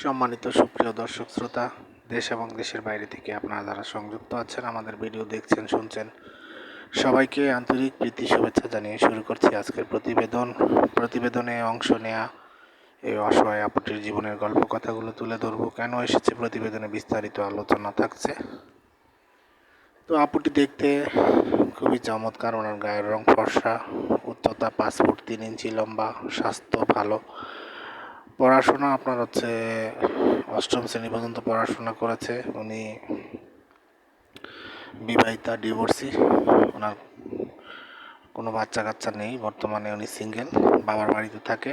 সম্মানিত সুপ্রিয় দর্শক শ্রোতা, দেশ এবং দেশের বাইরে থেকে আপনারা যারা সংযুক্ত আছেন, আমাদের ভিডিও দেখছেন, শুনছেন, সবাইকে আন্তরিক প্রীতি শুভেচ্ছা জানিয়ে শুরু করছি আজকের প্রতিবেদনে অংশ নেয়া এই অসহায় আপুটির জীবনের গল্প কথাগুলো তুলে ধরবো। কেন এসেছে প্রতিবেদনে বিস্তারিত আলোচনা থাকছে। তো আপুটি দেখতে খুবই চমৎকার, ওনার গায়ের রং ফর্সা, উচ্চতা 5 ফুট 3 ইঞ্চি লম্বা, স্বাস্থ্য ভালো। পড়াশোনা আপনার হচ্ছে 8ম শ্রেণী পর্যন্ত পড়াশোনা করেছে। উনি বিবাহিতা, ডিভোর্সি, ওনার কোনো বাচ্চা কাচ্চা নেই। বর্তমানে উনি সিঙ্গেল, বাবার বাড়িতে থাকে।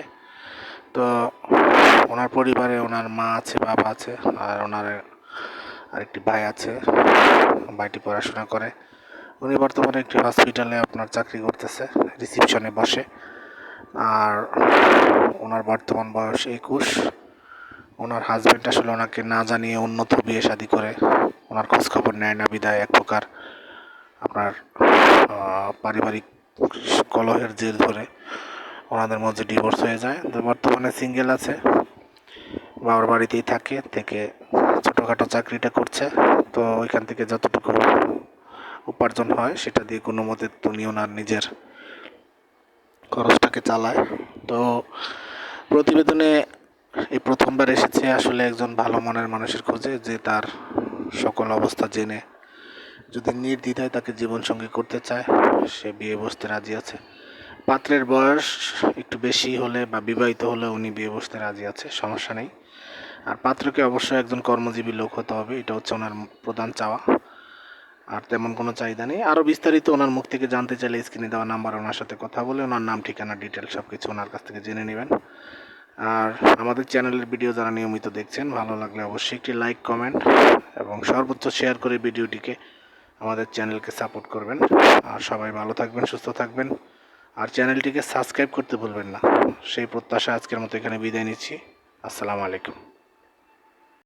তো ওনার পরিবারে ওনার মা আছে, বাবা আছে, আর ওনার আরেকটি ভাই আছে। ভাইটি পড়াশোনা করে। উনি বর্তমানে একটি হসপিটালে আপনার চাকরি করতেছে, রিসিপশনে বসে। আর ওনার বর্তমান বয়স 21। ওনার হাজব্যান্ড আসলে ওনাকে না জানিয়ে উন্নত বিয়ে শাদী করে, ওনার খোঁজখবর নেয় না বিদায় এক প্রকার আপনার পারিবারিক কলহের জের ধরে ওনাদের মধ্যে ডিভোর্স হয়ে যায়। তো বর্তমানে সিঙ্গেল আছে, বাবার বাড়িতেই থেকে ছোটোখাটো চাকরিটা করছে। তো ওইখান থেকে যতটুকু উপার্জন হয় সেটা দিয়ে কোনো মতে উনি ওনার নিজের খরচটাকে চালায়। তো প্রতিবেদনে এই প্রথমবার এসেছে আসলে একজন ভালো মনের মানুষের খোঁজে, যে তার সকল অবস্থা জেনে যদি নির্দ্বিধায় তাকে জীবনসঙ্গী করতে চায়, সে বিয়ে বসতে রাজি আছে। পাত্রের বয়স একটু বেশি হলে বা বিবাহিত হলে উনি বিয়ে বসতে রাজি আছে, সমস্যা নেই। আর পাত্রকে অবশ্যই একজন কর্মজীবী লোক হতে হবে, এটা হচ্ছে ওনার প্রধান চাওয়া। আর তেমন কোনো চাহিদা নেই। আরও বিস্তারিত ওনার মুখ থেকে জানতে চাইলে স্ক্রিনে দেওয়া নাম্বার ওনার সাথে কথা বলে ওনার নাম, ঠিকানা, ডিটেল সব কিছু ওনার কাছ থেকে জেনে নেবেন। আর আমাদের চ্যানেলের ভিডিও যারা নিয়মিত দেখছেন, ভালো লাগলে অবশ্যই একটি লাইক, কমেন্ট এবং সর্বোচ্চ শেয়ার করে ভিডিওটিকে আমাদের চ্যানেলকে সাপোর্ট করবেন। আর সবাই ভালো থাকবেন, সুস্থ থাকবেন, আর চ্যানেলটিকে সাবস্ক্রাইব করতে ভুলবেন না। সেই প্রত্যাশা আজকের মতো এখানে বিদায় নিচ্ছি। আসসালামু আলাইকুম।